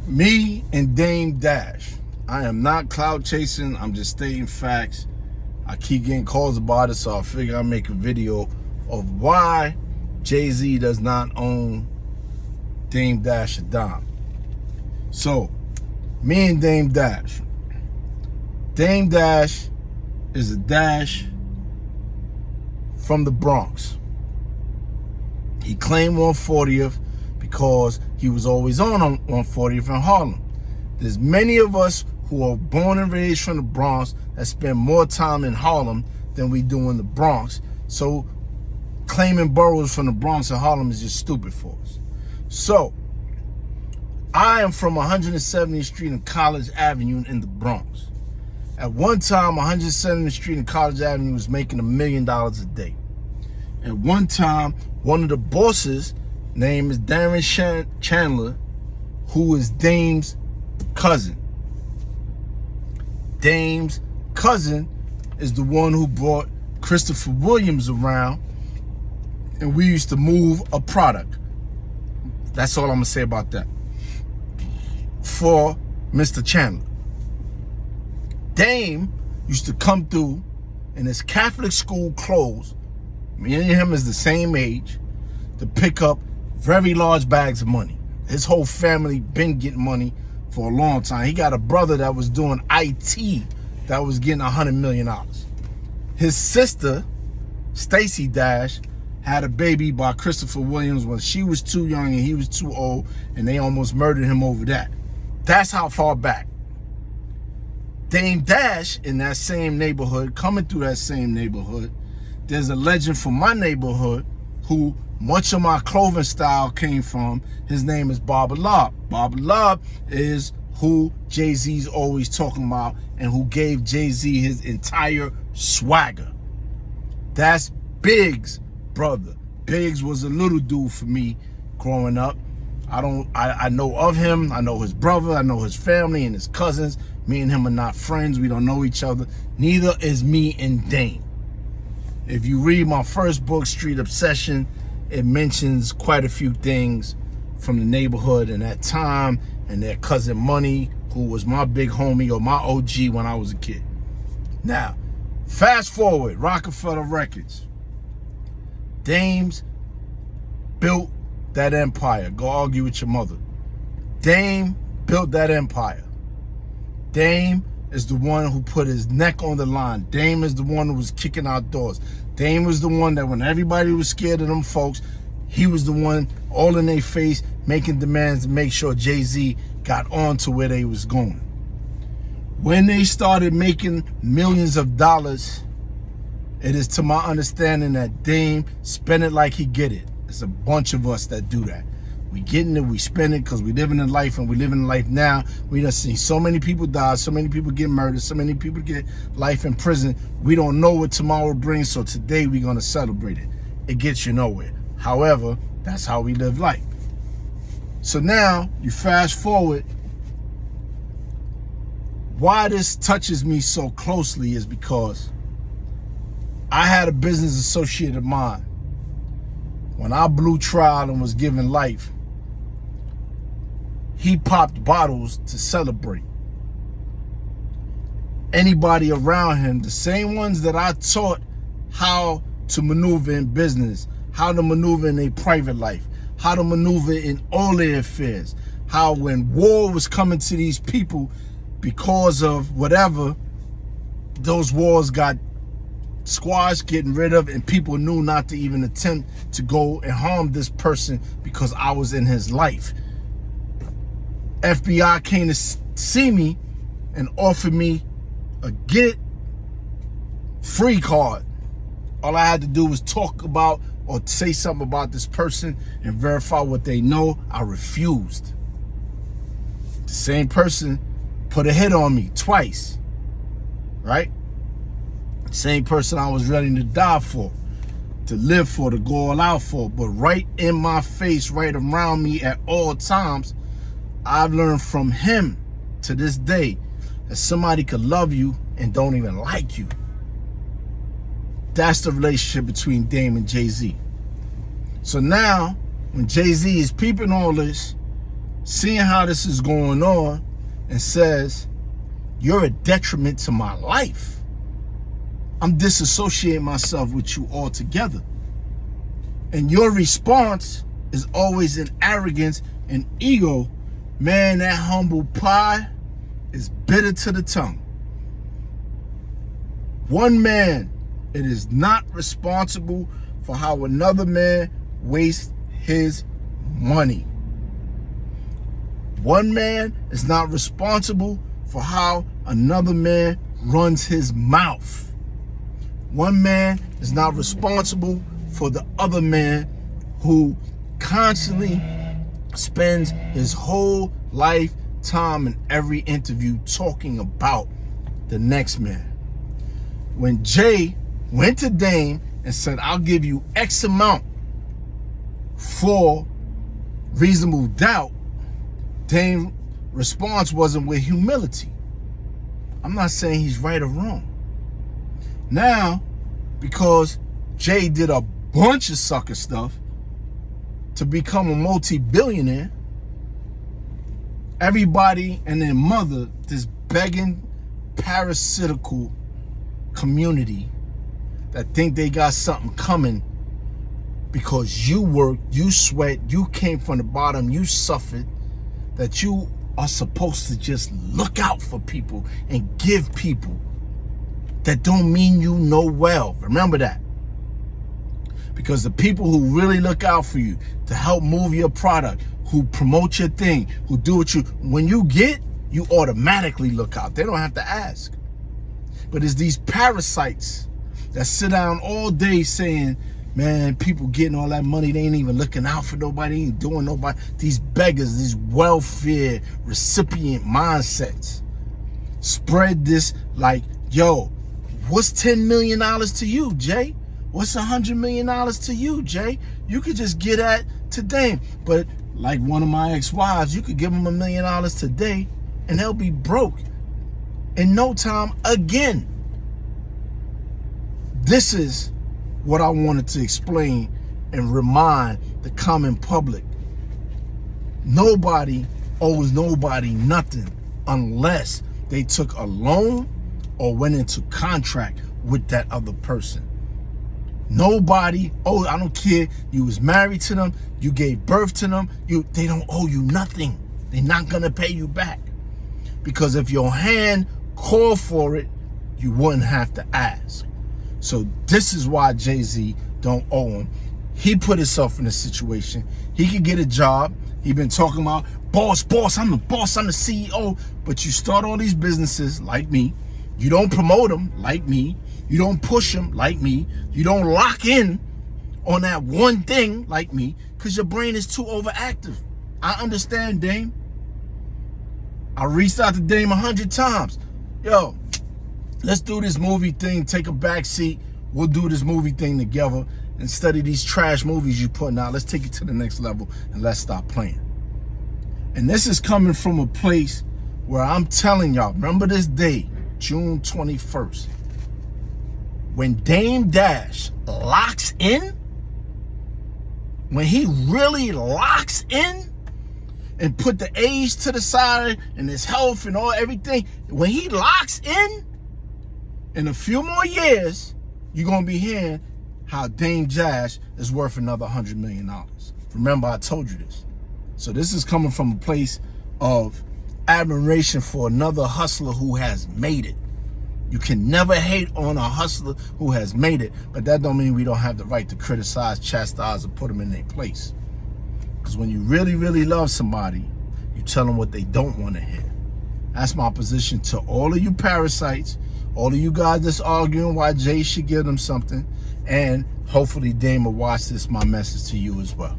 Me and Dame Dash. I am not cloud chasing. I'm just stating facts. I keep getting calls about it, so I figure I'll make a video of why Jay-Z does not own Dame Dash a dime. So, me and Dame Dash. Dame Dash is a Dash from the Bronx. He claimed 140th because he was always on 140th in Harlem. There's many of us who are born and raised from the Bronx that spend more time in Harlem than we do in the Bronx. So claiming boroughs from the Bronx and Harlem is just stupid for us. So I am from 170th Street and College Avenue in the Bronx. At one time, 170th Street and College Avenue was making $1 million a day. At one time, one of the bosses, named is Darren Chandler, who is Dame's cousin. Dame's cousin is the one who brought Christopher Williams around, and we used to move a product. That's all I'm gonna say about that. For Mr. Chandler. Dame used to come through in his Catholic school clothes, me and him is the same age, to pick up very large bags of money. His whole family been getting money for a long time. He got a brother that was doing IT that was getting $100 million. His sister, Stacey Dash, had a baby by Christopher Williams when she was too young and he was too old, and they almost murdered him over that. That's how far back. Dame Dash, in that same neighborhood, coming through that same neighborhood, there's a legend from my neighborhood who much of my clothing style came from. His name is Baba Lob. Baba Lob is who Jay-Z's always talking about and who gave Jay-Z his entire swagger. That's Biggs' brother. Biggs was a little dude for me growing up. I know of him, I know his brother, I know his family and his cousins. Me and him are not friends, we don't know each other. Neither is me and Dame. If you read my first book, Street Obsession, it mentions quite a few things from the neighborhood and that time, and their cousin Money, who was my big homie or my OG when I was a kid. Now, fast forward, Rockefeller Records. Dame's built that empire. Go argue with your mother. Dame built that empire. Dame is the one who put his neck on the line. Dame is the one who was kicking out doors. Dame was the one that when everybody was scared of them folks, he was the one all in their face making demands to make sure Jay-Z got on to where they was going. When they started making millions of dollars, it is to my understanding that Dame spent it like he get it. It's a bunch of us that do that. We getting it, we spend it because we living in life, and we living in life now. We done seen so many people die, so many people get murdered, so many people get life in prison. We don't know what tomorrow brings, so today we're gonna celebrate it. It gets you nowhere. However, that's how we live life. So now, you fast forward, why this touches me so closely is because I had a business associate of mine. When I blew trial and was given life, he popped bottles to celebrate. Anybody around him, the same ones that I taught how to maneuver in business, how to maneuver in their private life, how to maneuver in all their affairs, how when war was coming to these people because of whatever, those wars got squashed, getting rid of, and people knew not to even attempt to go and harm this person because I was in his life. FBI came to see me and offered me a get free card. All I had to do was talk about or say something about this person and verify what they know. I refused. The same person put a hit on me twice, right? Same person I was ready to die for, to live for, to go all out for. But right in my face, right around me at all times, I've learned from him to this day that somebody could love you and don't even like you. That's the relationship between Dame and Jay-Z. So now, when Jay-Z is peeping all this, seeing how this is going on, and says, you're a detriment to my life. I'm disassociating myself with you altogether. And your response is always in arrogance and ego. Man, that humble pie is bitter to the tongue. One man, it is not responsible for how another man wastes his money. One man is not responsible for how another man runs his mouth. One man is not responsible for the other man who constantly spends his whole lifetime in every interview talking about the next man. When Jay went to Dame and said, I'll give you X amount for reasonable doubt, Dame's response wasn't with humility. I'm not saying he's right or wrong. Now, because Jay did a bunch of sucker stuff to become a multi-billionaire, everybody and their mother, this begging, parasitical community that think they got something coming because you worked, you sweat, you came from the bottom, you suffered, that you are supposed to just look out for people and give people, that don't mean you know well. Remember that. Because the people who really look out for you, to help move your product, who promote your thing, who do what you, when you get, you automatically look out. They don't have to ask. But it's these parasites that sit down all day saying, man, people getting all that money, they ain't even looking out for nobody, they ain't doing nobody. These beggars, these welfare recipient mindsets spread this like, yo, what's $10 million to you, Jay? What's $100 million to you, Jay? You could just get at to Dame. But like one of my ex-wives, you could give them $1 million today and they'll be broke in no time again. This is what I wanted to explain and remind the common public. Nobody owes nobody nothing unless they took a loan or went into contract with that other person. Nobody, I don't care, you was married to them, you gave birth to them, they don't owe you nothing. They're not gonna pay you back. Because if your hand called for it, you wouldn't have to ask. So this is why Jay-Z don't owe him. He put himself in a situation. He could get a job. He been talking about, boss, I'm the boss, I'm the CEO. But you start all these businesses like me. You don't promote them like me. You don't push them like me. You don't lock in on that one thing like me because your brain is too overactive. I understand, Dame. I reached out to Dame 100 times. Yo, let's do this movie thing, take a back seat. We'll do this movie thing together and study these trash movies you putting out. Let's take it to the next level and let's stop playing. And this is coming from a place where I'm telling y'all, remember this day, June 21st, when Dame Dash locks in, when he really locks in and put the age to the side and his health and everything, when he locks in a few more years, you're going to be hearing how Dame Dash is worth another $100 million. Remember, I told you this. So this is coming from a place of admiration for another hustler who has made it. You can never hate on a hustler who has made it, but that don't mean we don't have the right to criticize, chastise, or put them in their place. Because when you really, really love somebody, you tell them what they don't want to hear. That's my position to all of you parasites, all of you guys that's arguing why Jay should give them something, and hopefully Dame will watch this, my message to you as well.